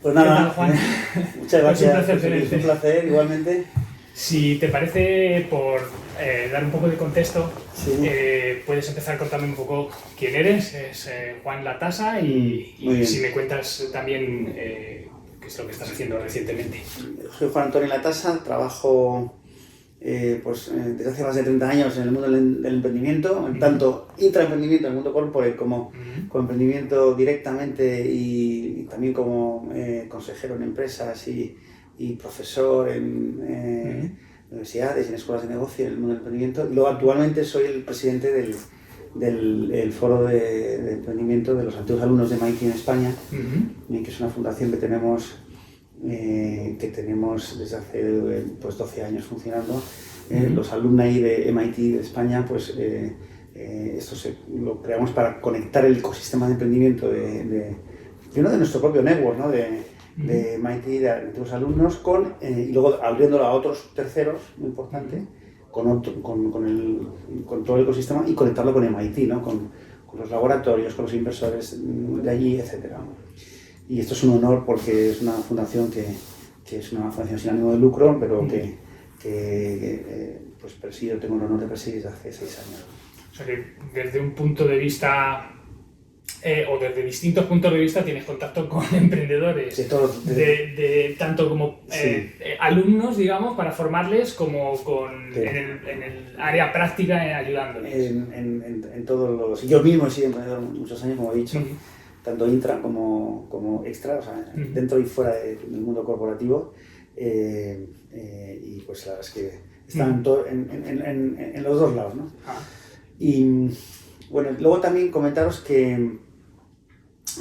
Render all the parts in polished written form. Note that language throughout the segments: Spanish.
Pues nada, ¿Qué tal, Juan? Muchas gracias. Es un placer tenerte. Un placer, igualmente. Si te parece, por dar un poco de contexto, Sí. puedes empezar contando un poco quién eres. Es Juan Latasa y bien. si me cuentas también qué es lo que estás haciendo recientemente. Soy Juan Antonio Latasa, trabajo desde hace más de 30 años en el mundo del emprendimiento, tanto intraemprendimiento en el mundo corporate como emprendimiento directamente y también como consejero en empresas y profesor en universidades y en escuelas de negocio en el mundo del emprendimiento. Y luego actualmente soy el presidente del foro de emprendimiento de los antiguos alumnos de MIT en España, que es una fundación que tenemos desde hace 12 años funcionando. Los alumni de MIT de España, esto lo creamos para conectar el ecosistema de emprendimiento primero de nuestro propio network, ¿no? de MIT, de antiguos alumnos, y luego abriéndolo a otros terceros, muy importante, con todo el ecosistema y conectarlo con MIT, ¿no? con los laboratorios, con los inversores de allí, etc. Y esto es un honor porque es una fundación que es una fundación sin ánimo de lucro, pero pues presido, tengo el honor de presidir desde hace 6 años. O sea que desde un punto de vista, o desde distintos puntos de vista, tienes contacto con emprendedores, tanto como alumnos, digamos, para formarles, como en el área práctica, ayudándoles. En todos los... Yo mismo he sido emprendedor muchos años, como he dicho, tanto intra como extra, o sea, dentro y fuera del mundo corporativo, y pues la verdad es que están en los dos lados, ¿no? Y bueno, luego también comentaros que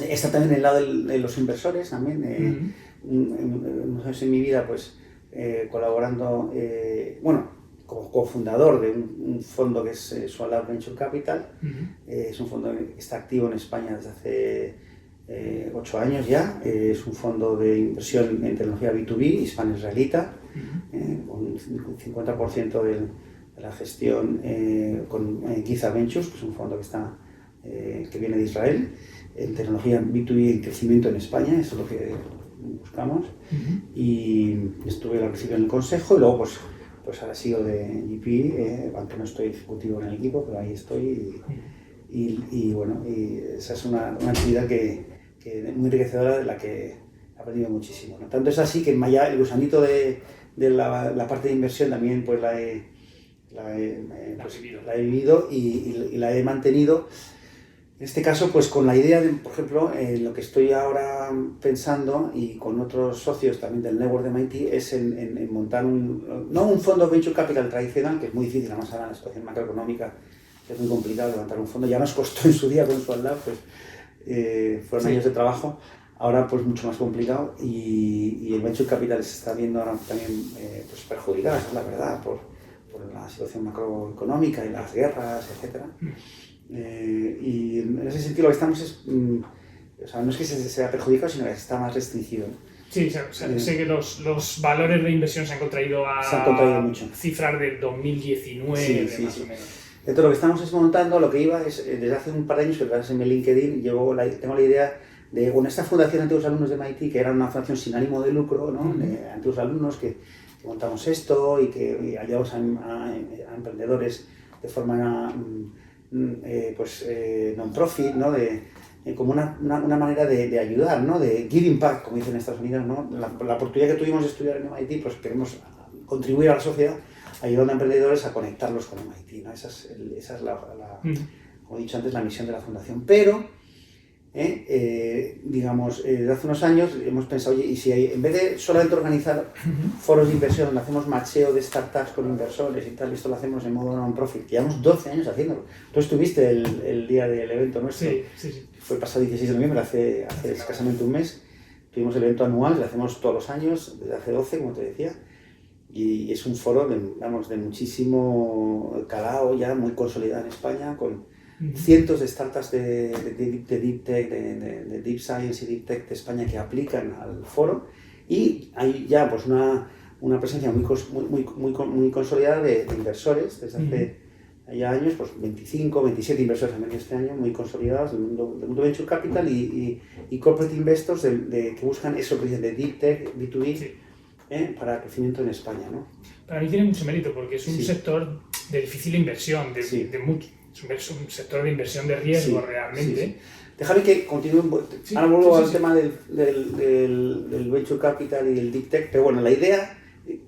está también el lado de los inversores también, en mi vida pues colaborando, como cofundador de un fondo que es Swallow Venture Capital. Es un fondo que está activo en España desde hace 8 años ya. Es un fondo de inversión en tecnología B2B, hispano-israelita, con un 50% de la gestión con Giza Ventures, que es un fondo que viene de Israel, en tecnología B2B en crecimiento en España. Eso es lo que buscamos. Y estuve al principio en el consejo y luego pues ahora sigo de GP, aunque no estoy ejecutivo en el equipo, pero ahí estoy. Y bueno, esa es una actividad que muy enriquecedora, de la que he aprendido muchísimo, ¿no? Tanto es así que el gusanito de la parte de inversión también pues la he vivido y la he mantenido. En este caso, pues con la idea de, por ejemplo, lo que estoy ahora pensando y con otros socios también del network de MIT es en montar no un fondo venture capital tradicional, que es muy difícil, además ahora en la situación macroeconómica es muy complicado levantar un fondo. Ya nos costó en su día con Swallow, pues fueron años de trabajo. Ahora pues mucho más complicado y el venture capital se está viendo ahora también pues perjudicado, esa es la verdad, por la situación macroeconómica y las guerras, etc. Y en ese sentido lo que estamos es, o sea, no es que se vea perjudicado, sino que está más restringido. Sí, sé que los valores de inversión se han contraído mucho. Cifras del 2019, más o menos. Entonces lo que estamos es montando, lo que iba es, desde hace un par de años, que verás en mi LinkedIn, tengo la idea de, esta fundación de antiguos alumnos de MIT, que era una fundación sin ánimo de lucro, ¿no? De antiguos alumnos que montamos esto y que ayudamos a emprendedores de forma non-profit, ¿no? Como una manera de ayudar, ¿no? De giving back, como dicen en Estados Unidos, ¿no? La oportunidad que tuvimos de estudiar en MIT, pues queremos contribuir a la sociedad ayudando a emprendedores a conectarlos con MIT, ¿no? Esa es como he dicho antes, la misión de la fundación. Pero, digamos, desde hace unos años hemos pensado, oye, y si en vez de solamente organizar foros de inversión donde hacemos macheo de startups con inversores y tal, esto lo hacemos en modo non-profit, llevamos 12 años haciéndolo. Tú estuviste el día del evento nuestro, sí. Fue el pasado 16 de noviembre, hace escasamente un mes. Tuvimos el evento anual, lo hacemos todos los años, desde hace 12, como te decía. Y es un foro de muchísimo calado ya, muy consolidado en España, con cientos de startups de Deep Tech, de Deep Science y Deep Tech de España que aplican al foro. Y hay ya pues una presencia muy consolidada de inversores desde hace ya años, pues 25, 27 inversores han venido este año, muy consolidados del mundo Venture Capital y Corporate Investors que buscan eso que dicen de Deep Tech, B2B, sí. Para crecimiento en España, ¿no? Para mí tiene mucho mérito porque es un sector de difícil inversión, es un sector de inversión de riesgo realmente. Sí. Déjame que continúe, ahora vuelvo al tema del Venture Capital y del Deep Tech, pero bueno, la idea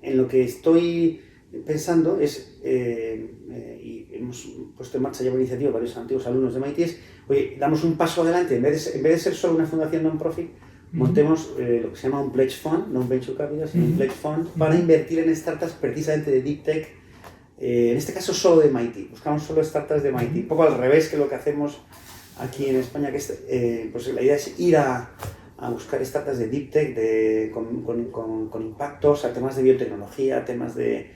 en lo que estoy pensando es, y hemos puesto en marcha ya una iniciativa varios antiguos alumnos de MIT, es, oye, damos un paso adelante, en vez de ser solo una fundación non-profit, montemos lo que se llama un Pledge Fund, no un Venture Capital, sino un Pledge Fund, para invertir en startups precisamente de Deep Tech, en este caso solo de MIT, buscamos solo startups de MIT, un poco al revés que lo que hacemos aquí en España, que pues la idea es ir a buscar startups de Deep Tech con impactos a temas de biotecnología, temas de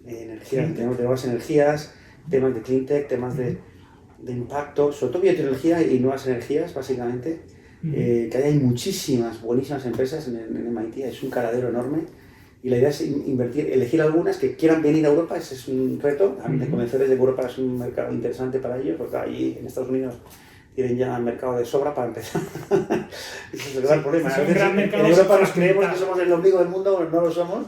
energía, temas de nuevas energías, temas de clean tech, temas de impacto, sobre todo biotecnología y nuevas energías, básicamente. Que hay muchísimas buenísimas empresas en MIT, es un caladero enorme y la idea es elegir algunas que quieran venir a Europa. Ese es un reto, de convencerles de que Europa es un mercado interesante para ellos, porque ahí en Estados Unidos tienen ya el mercado de sobra para empezar. Ese es el gran problema. En Europa nos creemos que somos el ombligo del mundo, no lo somos.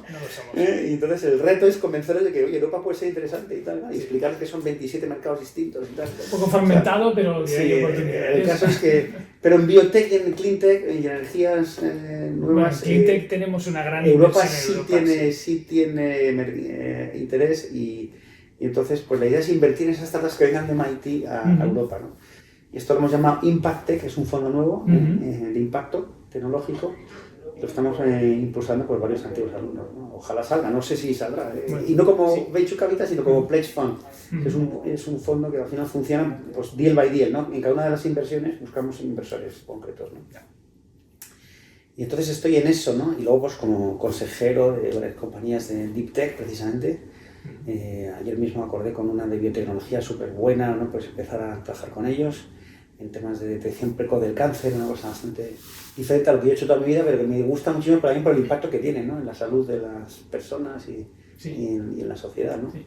Y entonces el reto es convencerles de que oye, Europa puede ser interesante y tal, ¿no? Y explicarles que son 27 mercados distintos y tal. Un poco fragmentado, pero hay oportunidades. El caso es que, pero en biotech y en clean tech y en energías nuevas. Bueno, en clean tech tenemos una gran Europa sí tiene interés y entonces pues la idea es invertir en esas startups que vengan de MIT a Europa, ¿no? Y esto lo hemos llamado Impact Tech, que es un fondo nuevo de impacto tecnológico. Lo estamos impulsando por varios antiguos alumnos, ¿no? Ojalá salga, no sé si saldrá. Bueno, y no como Venture Capital, sino como Pledge Fund, que es un fondo que al final funciona pues, deal by deal, ¿no? En cada una de las inversiones buscamos inversores concretos, ¿no? Y entonces estoy en eso, ¿no? Y luego pues como consejero de varias compañías de Deep Tech, precisamente. Ayer mismo acordé con una de biotecnología súper buena, ¿no? Pues empezar a trabajar con ellos en temas de detección precoz del cáncer, una cosa bastante diferente a lo que yo he hecho toda mi vida, pero que me gusta muchísimo también por el impacto que tiene, ¿no? En la salud de las personas y en la sociedad, ¿no? Sí.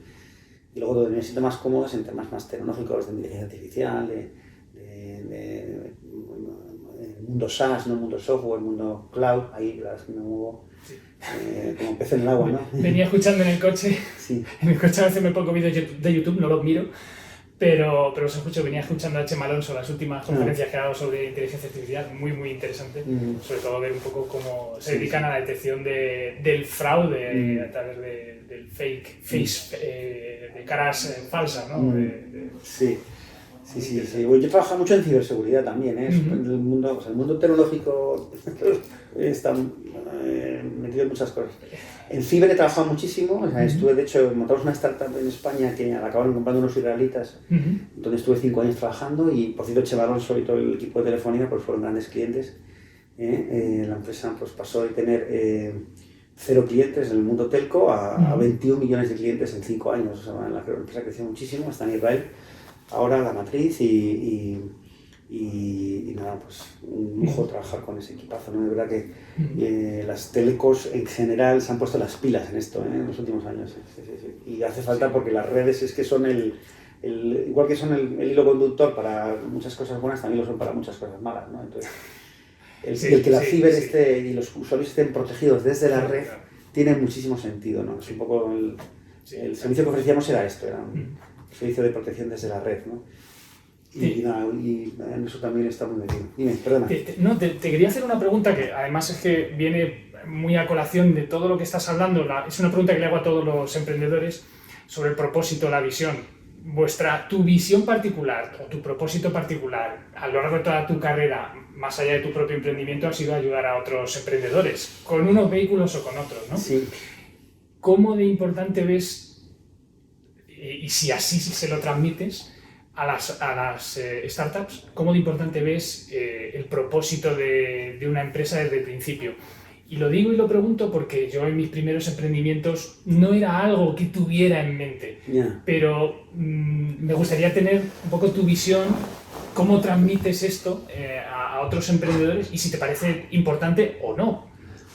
Y luego donde me siento más cómodo es en temas más tecnológicos, de inteligencia artificial, de mundo SaaS, no mundo software, mundo cloud, ahí la verdad es que me muevo como pez en el agua, ¿no? Venía escuchando en el coche, en el coche a veces me pongo vídeos de YouTube, no los miro, pero los escucho, venía escuchando a Chema Alonso, las últimas conferencias que ha dado sobre inteligencia artificial, muy muy interesante, sobre todo ver un poco cómo se dedican a la detección del fraude a través del fake face, de caras falsas, ¿no? Sí. Bueno, yo trabajo mucho en ciberseguridad también, ¿eh? El mundo tecnológico está metido en muchas cosas. En ciber he trabajado muchísimo, o sea, estuve, de hecho, montamos una startup en España que acabaron comprando unos israelitas, donde estuve 5 años trabajando y, por cierto, Chema Alonso y todo el equipo de Telefónica pues, fueron grandes clientes. La empresa pues, pasó de tener 0 clientes en el mundo telco a 21 millones de clientes en 5 años, o sea, la empresa creció muchísimo, está en Israel. Ahora la matriz y nada, pues un lujo trabajar con ese equipazo, ¿no? De verdad que las telecos en general se han puesto las pilas en esto, en los últimos años. Sí. Y hace falta porque las redes es que son igual que son el hilo conductor para muchas cosas buenas, también lo son para muchas cosas malas, ¿no? Entonces, el que la ciber y los usuarios estén protegidos desde la red tiene muchísimo sentido, ¿no? Es un poco el servicio que ofrecíamos era esto, era servicio de protección desde la red, ¿no? Y en eso también está muy metido. Dime, perdona. Te quería hacer una pregunta que además es que viene muy a colación de todo lo que estás hablando. Es una pregunta que le hago a todos los emprendedores sobre el propósito, la visión. Tu visión particular o tu propósito particular a lo largo de toda tu carrera, más allá de tu propio emprendimiento, ha sido ayudar a otros emprendedores, con unos vehículos o con otros, ¿no? Sí. ¿Cómo de importante ves, y si así se lo transmites a las startups, cómo de importante ves el propósito de una empresa desde el principio? Y lo digo y lo pregunto porque yo en mis primeros emprendimientos no era algo que tuviera en mente, pero me gustaría tener un poco tu visión, cómo transmites esto a otros emprendedores y si te parece importante o no.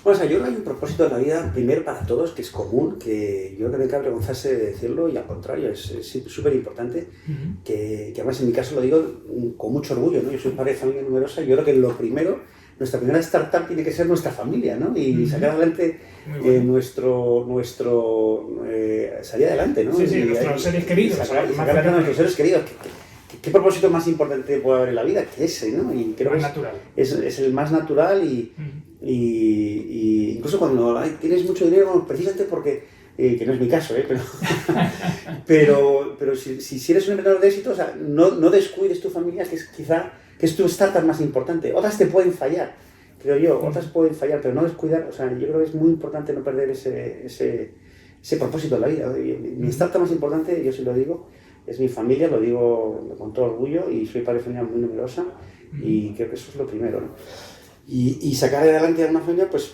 Bueno, o sea, yo creo que hay un propósito de la vida, primero para todos, que es común, que yo creo que no hay que avergonzarse de decirlo y al contrario, es súper importante, que además en mi caso lo digo con mucho orgullo, ¿no? Yo soy padre de familia numerosa y yo creo que lo primero, nuestra primera startup tiene que ser nuestra familia, ¿no? Y sacar adelante salir adelante, ¿no? Sí, nuestros seres queridos. Sacar adelante a nuestros seres queridos. ¿Qué propósito más importante puede haber en la vida que ese, ¿no? Y creo más que natural. Es el más natural y incluso cuando tienes mucho dinero, precisamente porque, que no es mi caso, pero si eres un emprendedor de éxito, o sea, no descuides tu familia, que es quizá que es tu startup más importante. Otras te pueden fallar, creo yo, otras pueden fallar, pero no descuidar, o sea, yo creo que es muy importante no perder ese propósito de la vida. Mi startup más importante, yo sí lo digo, es mi familia, lo digo con todo orgullo y soy padre de familia muy numerosa y creo que eso es lo primero, ¿no? Y sacar adelante a una familia pues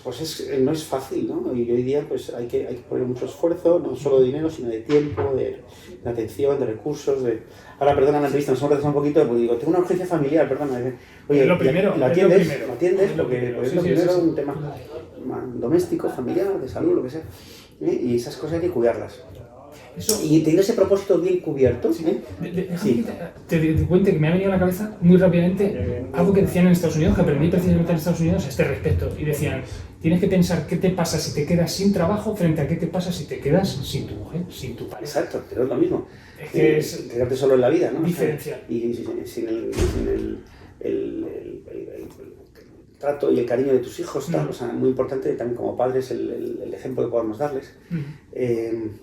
no es fácil, ¿no? Y hoy día pues hay que poner mucho esfuerzo, no solo de dinero, sino de tiempo, de atención, de recursos, Ahora, perdona la entrevista, nos hemos retrasado un poquito, porque digo, tengo una urgencia familiar, perdona. Oye, es lo primero. ¿Lo atiendes? Porque es lo primero, un tema doméstico, familiar, de salud, lo que sea. Y esas cosas hay que cuidarlas. Y teniendo ese propósito bien cubierto. Te cuente que me ha venido a la cabeza muy rápidamente algo que decían en Estados Unidos, que aprendí precisamente en Estados Unidos a este respecto. Y decían, tienes que pensar qué te pasa si te quedas sin trabajo frente a qué te pasa si te quedas sin tu mujer, sin tu pareja. Exacto, pero es lo mismo. Es que quedarte solo en la vida, ¿no? Diferencial. Y sin el trato y el cariño de tus hijos, tal, o sea, muy importante también como padres el ejemplo que podamos darles.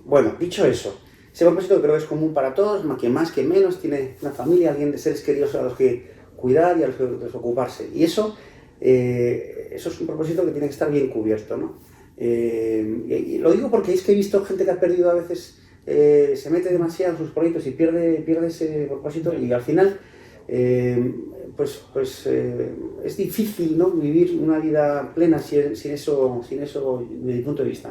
Bueno, dicho eso, ese propósito creo que es común para todos, que más que menos, tiene una familia, alguien de seres queridos a los que cuidar y a los que ocuparse. Y eso es un propósito que tiene que estar bien cubierto, ¿no? Y lo digo porque es que he visto gente que ha perdido a veces, se mete demasiado en sus proyectos y pierde ese propósito y al final es difícil, ¿no? Vivir una vida plena sin eso desde mi punto de vista.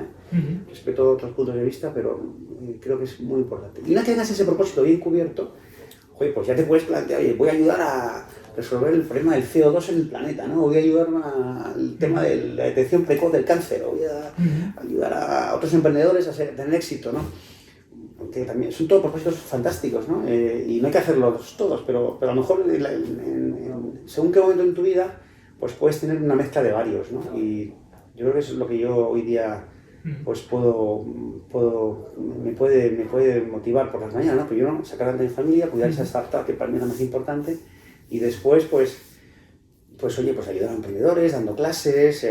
Respeto otros puntos de vista, pero creo que es muy importante. Y una vez que tengas ese propósito bien cubierto, joder, pues ya te puedes plantear, oye, voy a ayudar a resolver el problema del CO2 en el planeta, ¿no? Voy a ayudar al tema de la detección precoz del cáncer, o voy a ayudar a otros emprendedores a tener éxito, ¿no? Que también son todos propósitos fantásticos, ¿no? Y no hay que hacerlos todos, pero a lo mejor según qué momento en tu vida, pues puedes tener una mezcla de varios, ¿no? Y yo creo que eso es lo que yo hoy día pues me puede motivar por las mañanas, ¿no? Primero sacar adelante mi familia, cuidar esa startup que para mí es la más importante, y después pues ayudar a emprendedores, dando clases,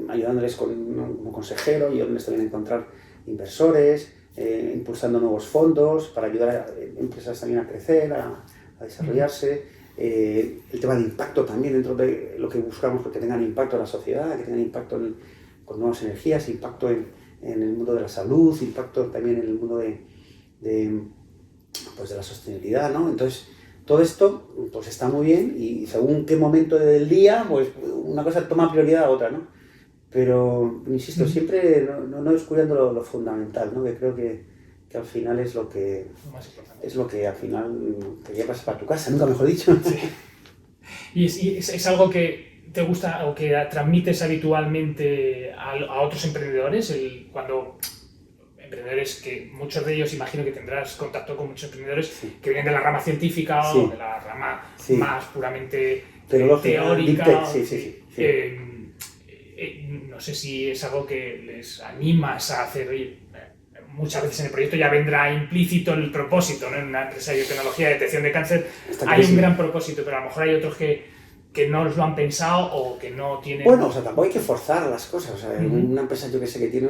ayudándoles como consejero, ayudándoles también a encontrar inversores, impulsando nuevos fondos para ayudar a empresas también a crecer, a desarrollarse. El tema de impacto también dentro de lo que buscamos, que tengan impacto en la sociedad, que tengan impacto con nuevas energías, impacto en el mundo de la salud, impacto también en el mundo de la sostenibilidad, ¿no? Entonces, todo esto pues está muy bien y según qué momento del día, pues una cosa toma prioridad a otra, ¿no? Pero, insisto, siempre no descuidando lo fundamental, ¿no? Que creo que al final es lo que al final te llevas para tu casa, nunca mejor dicho. Sí. Y es algo que te gusta o que transmites habitualmente a otros emprendedores, cuando emprendedores que muchos de ellos imagino que tendrás contacto con muchos emprendedores que vienen de la rama científica o de la rama más puramente teórica. No sé si es algo que les animas a hacer. Muchas veces en el proyecto ya vendrá implícito el propósito, ¿no? En una empresa de biotecnología de detección de cáncer hay un gran propósito, pero a lo mejor hay otros que no lo han pensado o que no tienen... Bueno, o sea, tampoco hay que forzar las cosas. O sea, una empresa, yo que sé, que tiene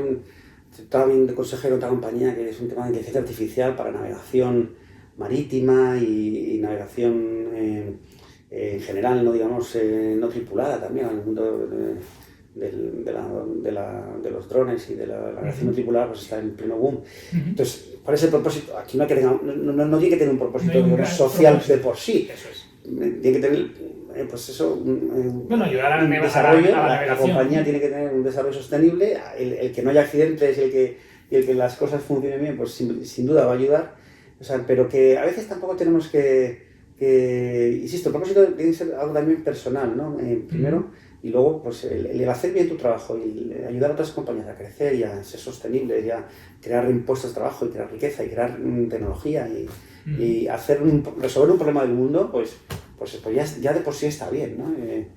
estaba bien de consejero en otra compañía que es un tema de inteligencia artificial para navegación marítima y navegación en general, no digamos, no tripulada también, en el mundo de los drones y de la navegación no tripulada, pues está en pleno boom. Entonces, ¿cuál es el propósito? Aquí no tiene que tener un propósito social de por sí. Eso es. Tiene que tener, pues eso, ayudar a un desarrollo, la compañía tiene que tener un desarrollo sostenible, el que no haya accidentes y el que las cosas funcionen bien, pues sin duda va a ayudar, o sea, pero que a veces tampoco tenemos que insisto, el propósito tiene que ser algo también personal, ¿no? Primero, Y luego, pues el hacer bien tu trabajo y el ayudar a otras compañías a crecer y a ser sostenibles y a crear impuestos de trabajo y crear riqueza y crear tecnología y resolver un problema del mundo, pues ya de por sí está bien, ¿no? En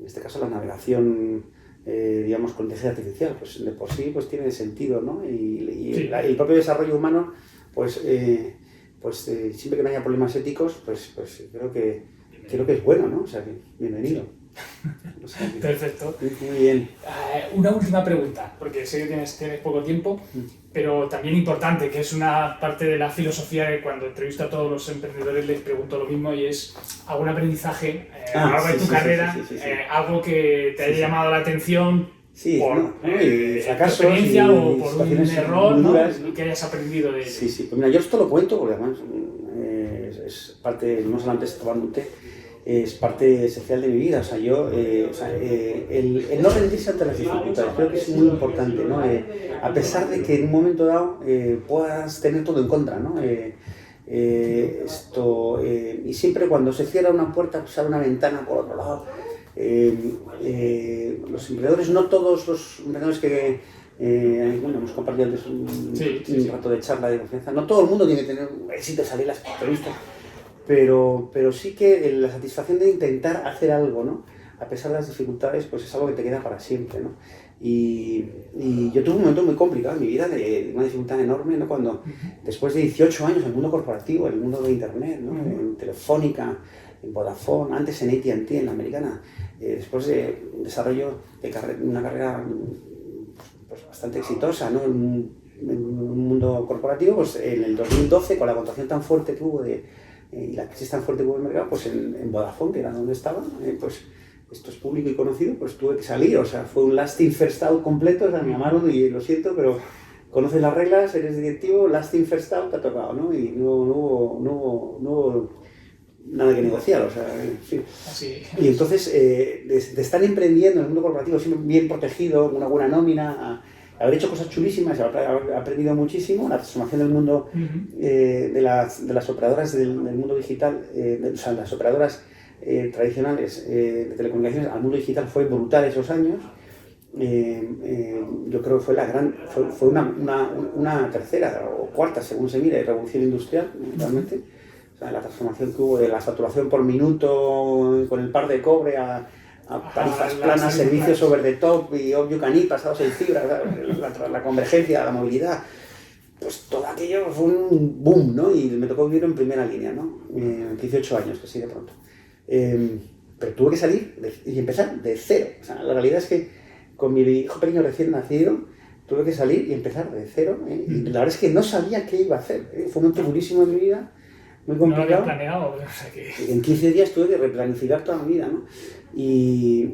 este caso la navegación, digamos, con inteligencia artificial, pues de por sí pues tiene sentido, ¿no? Y el propio desarrollo humano, pues siempre que no haya problemas éticos, pues creo que es bueno, ¿no? O sea, bienvenido. O sea, perfecto. Muy bien. Una última pregunta, porque sé que tienes poco tiempo, pero también importante, que es una parte de la filosofía que cuando entrevisto a todos los emprendedores les pregunto lo mismo, y es algún aprendizaje a lo largo de tu carrera, algo que te haya llamado la atención por fracasos, experiencia o por un error, ¿no? ¿no? Que hayas aprendido de ello. Sí. Pues mira, yo esto lo cuento porque además es parte, no solamente es tomando un té, es parte esencial de mi vida. O sea, el no rendirse ante las dificultades creo que es muy importante, ¿no? A pesar de que en un momento dado puedas tener todo en contra, ¿no? Y siempre cuando se cierra una puerta, pues abre una ventana por otro lado. Los emprendedores, no todos los emprendedores que hemos compartido antes un rato de charla de confianza, no todo el mundo tiene que tener éxito de salir a las entrevistas, pero sí que la satisfacción de intentar hacer algo, ¿no? A pesar de las dificultades, pues es algo que te queda para siempre, ¿no? Y yo tuve un momento muy complicado en mi vida, de una dificultad enorme, ¿no? Cuando después de 18 años en el mundo corporativo, en el mundo de Internet, ¿no? En Telefónica, en Vodafone, antes en AT&T, en la americana, después de un desarrollo de una carrera pues bastante exitosa, ¿no? En un mundo corporativo, pues en el 2012, con la contracción tan fuerte que hubo y la crisis tan fuerte que hubo en el mercado, pues en Vodafone, que era donde estaba, pues esto es público y conocido, pues tuve que salir. O sea, fue un last in first out completo. O sea, me llamaron y lo siento, pero conoces las reglas, eres directivo, last in first out, te ha tocado, ¿no? Y no hubo nada que negociar, o sea, en fin. Así. Y entonces, de estar emprendiendo en el mundo corporativo, siempre bien protegido, una buena nómina, haber hecho cosas chulísimas, haber aprendido muchísimo, la transformación del mundo de las operadoras del mundo digital, o sea, las operadoras tradicionales de telecomunicaciones al mundo digital fue brutal esos años. Yo creo que fue una tercera o cuarta, según se mire, revolución industrial, realmente. O sea, la transformación que hubo de la saturación por minuto con el par de cobre a tarifas planas, servicios over the top y all you can eat pasados en fibra, la convergencia, la movilidad, pues todo aquello fue un boom, ¿no? Y me tocó vivir en primera línea, ¿no? 18 años, que sí, de pronto. Pero tuve que salir y empezar de cero. O sea, la realidad es que con mi hijo pequeño recién nacido tuve que salir y empezar de cero, y la verdad es que no sabía qué iba a hacer. Fue un momento durísimo en mi vida, muy complicado. No lo había planeado, o sea que... En 15 días tuve que replanificar toda mi vida, ¿no? Y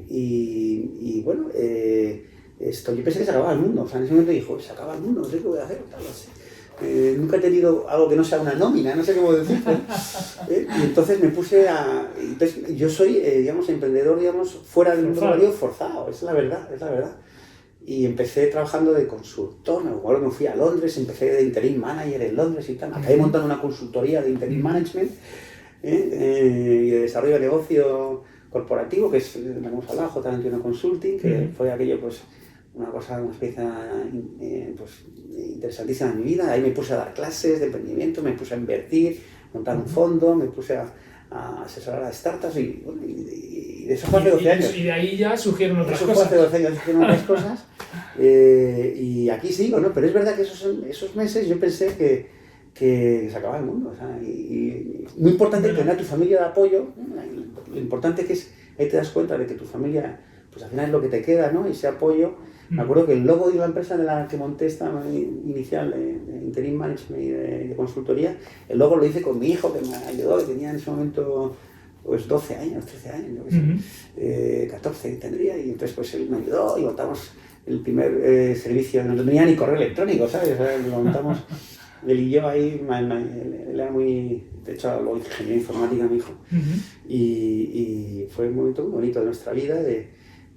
bueno, yo pensé que se acababa el mundo. O sea, en ese momento dije, se acaba el mundo, no sé qué voy a hacer, tal, no sé. Nunca he tenido algo que no sea una nómina, no sé cómo decirlo. Y entonces me puse entonces, yo soy, digamos, emprendedor, digamos, fuera del mundo laboral forzado, es la verdad. Y empecé trabajando de consultor, me fui a Londres, empecé de interim manager en Londres y tal. Acabé montando una consultoría de interim management y de desarrollo de negocio corporativo, que es, hemos hablado, J21 Consulting, que fue aquello, pues, una experiencia pues, interesantísima en mi vida. Ahí me puse a dar clases de emprendimiento, me puse a invertir, montar un fondo, me puse a asesorar a startups y de eso fue hace 12 años. Y de ahí ya surgieron otras cosas. Eso fue hace 12 años, surgieron otras cosas. Y aquí sigo, ¿no? Pero es verdad que esos meses yo pensé que se acababa el mundo. O sea, y muy importante tener a tu familia de apoyo. Lo importante que es, ahí te das cuenta de que tu familia, pues al final es lo que te queda, ¿no? Ese apoyo. Me acuerdo que el logo de la empresa de la que monté esta inicial de interim management y de consultoría, el logo lo hice con mi hijo, que me ayudó, que tenía en ese momento pues 12 años, 13 años, yo qué sé, 14 tendría, y entonces pues él me ayudó y montamos el primer servicio, no tenía ni correo electrónico, ¿sabes? O sea, lo montamos él y yo ahí, él era muy, de hecho, luego ingeniero informática, mi hijo, y fue un momento muy bonito de nuestra vida,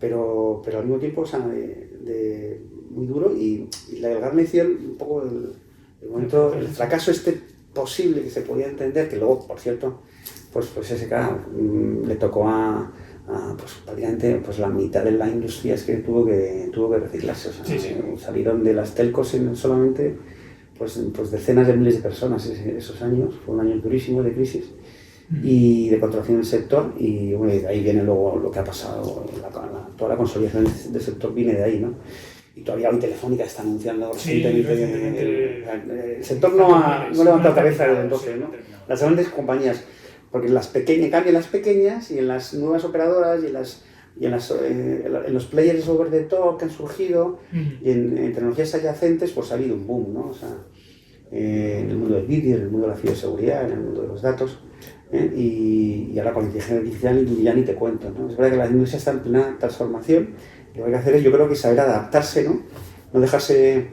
pero al mismo tiempo, o sea, muy duro, y la gran lección, un poco el momento, el fracaso posible que se podía entender, que luego, por cierto, pues ese cara le tocó a pues prácticamente pues la mitad de la industria es que tuvo que reciclarse. O sea, salieron de las telcos solamente pues decenas de miles de personas esos años, fueron años durísimos de crisis y de contracción del sector, y bueno, de ahí viene luego lo que ha pasado, toda la consolidación del sector viene de ahí, ¿no? Y todavía hoy Telefónica está anunciando recientemente. El sector no levanta cabeza desde entonces, ¿no? Las grandes compañías, porque cambian las pequeñas, y en las nuevas operadoras y en los players over the top que han surgido y en tecnologías adyacentes, pues ha habido un boom, ¿no? O sea, en el mundo del vídeo, en el mundo de la ciberseguridad, en el mundo de los datos, y ahora con la inteligencia artificial ya ni te cuento, ¿no? Es verdad que la industria está en plena transformación. Lo que hay que hacer es, yo creo que saber adaptarse, ¿no? No dejarse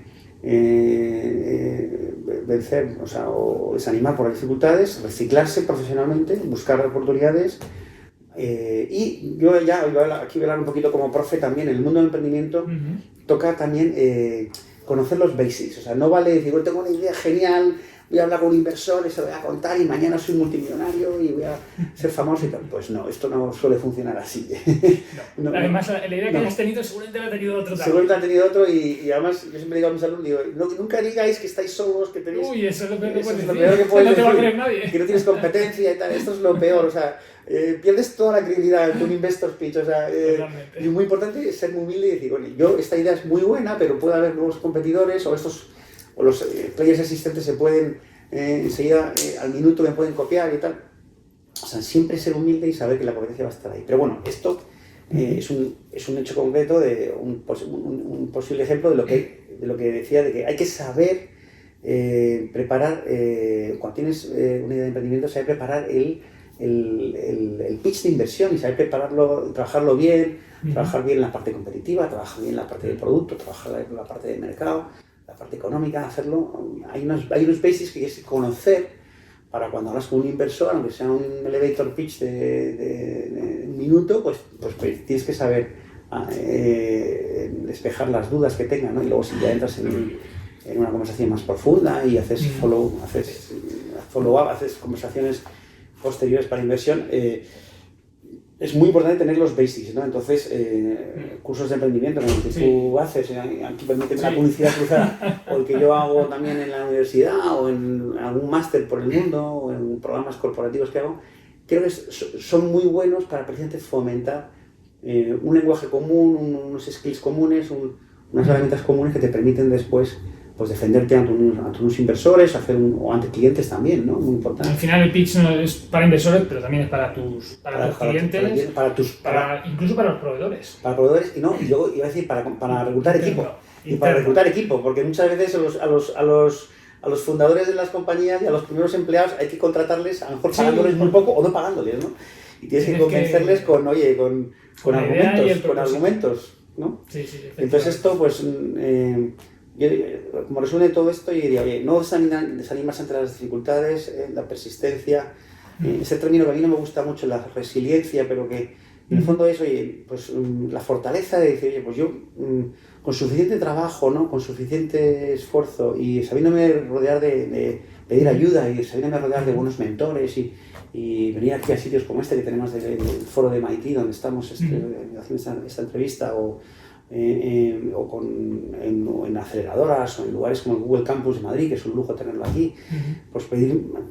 vencer, o desanimar por las dificultades, reciclarse profesionalmente, buscar oportunidades. Y yo aquí voy a hablar un poquito como profe también. En el mundo del emprendimiento toca también conocer los basics. O sea, no vale decir, bueno, tengo una idea genial, voy a hablar con un inversor, se lo voy a contar y mañana soy multimillonario y voy a ser famoso y tal. Pues no, esto no suele funcionar así. Además, la idea que has tenido seguramente la ha tenido otro también. Seguramente la ha tenido otro, y además yo siempre digo a mis alumnos, nunca digáis que estáis solos, que tenéis... Uy, eso es lo peor que puedes decir. No te va a creer nadie. Que no tienes competencia y tal, esto es lo peor, o sea, pierdes toda la credibilidad con un investor pitch, o sea, y muy importante es ser muy humilde y decir, bueno, esta idea es muy buena, pero puede haber nuevos competidores, o los players existentes se pueden, enseguida, al minuto me pueden copiar y tal. O sea, siempre ser humilde y saber que la competencia va a estar ahí. Pero bueno, esto es un hecho concreto, de un posible ejemplo de lo que decía, de que hay que saber preparar, cuando tienes una idea de emprendimiento, saber preparar el pitch de inversión y saber prepararlo, trabajarlo bien, trabajar bien la parte competitiva, trabajar bien la parte de producto, trabajar la parte de mercado, la parte económica, hacerlo. Hay unos basics que hay que conocer para cuando hablas con un inversor, aunque sea un elevator pitch de un minuto, pues tienes que saber despejar las dudas que tengan, ¿no? Y luego si ya entras en una conversación más profunda y haces follow-up, haces conversaciones posteriores para inversión, es muy importante tener los basics, ¿no? Entonces, cursos de emprendimiento como el que tú haces, aquí permíteme la publicidad cruzada, o el que yo hago también en la universidad, o en algún máster por el mundo, o en programas corporativos que hago, creo que son muy buenos para precisamente fomentar un lenguaje común, unos skills comunes, unas herramientas comunes que te permiten después pues defenderte ante unos inversores, o ante clientes también, ¿no? Muy importante. Al final el pitch no es para inversores, pero también es para tus clientes, incluso para los proveedores. Para proveedores, y luego iba a decir para reclutar equipo. Y para reclutar equipo, porque muchas veces a los fundadores de las compañías y a los primeros empleados hay que contratarles, a lo mejor pagándoles muy poco o no pagándoles, ¿no? Y tienes que convencerles con argumentos, ¿no? Sí, entonces esto, pues... como resumen de todo esto, yo diría, oye, no desanimarse ante las dificultades, la persistencia, ese término que a mí no me gusta mucho, la resiliencia, pero que en el fondo es, oye, pues la fortaleza de decir, oye, pues yo con suficiente trabajo, ¿no? Con suficiente esfuerzo y sabiéndome rodear de pedir ayuda y sabiéndome rodear de buenos mentores y venir aquí a sitios como este que tenemos del foro de MIT, donde estamos haciendo esta entrevista, o en aceleradoras o en lugares como el Google Campus de Madrid, que es un lujo tenerlo aquí, pues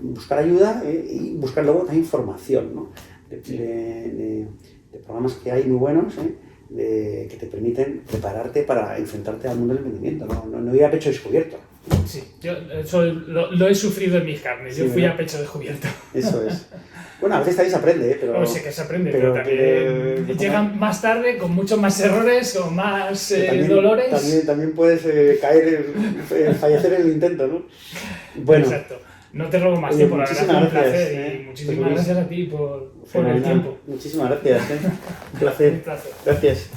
buscar ayuda y buscar luego también formación, ¿no? de programas que hay muy buenos, que te permiten prepararte para enfrentarte al mundo del emprendimiento, no ir a pecho descubierto. Sí, yo eso lo he sufrido en mis carnes, yo fui a pecho descubierto. Eso es. Bueno, a veces también se aprende, pero... No sé que se aprende, pero también llegan más tarde, con muchos más errores, con más dolores. También puedes caer, fallecer en el intento, ¿no? Bueno. Exacto. No te robo más tiempo, la verdad, fue un placer. Y muchísimas gracias a ti por el tiempo. Muchísimas gracias. Un placer. Un placer. Gracias.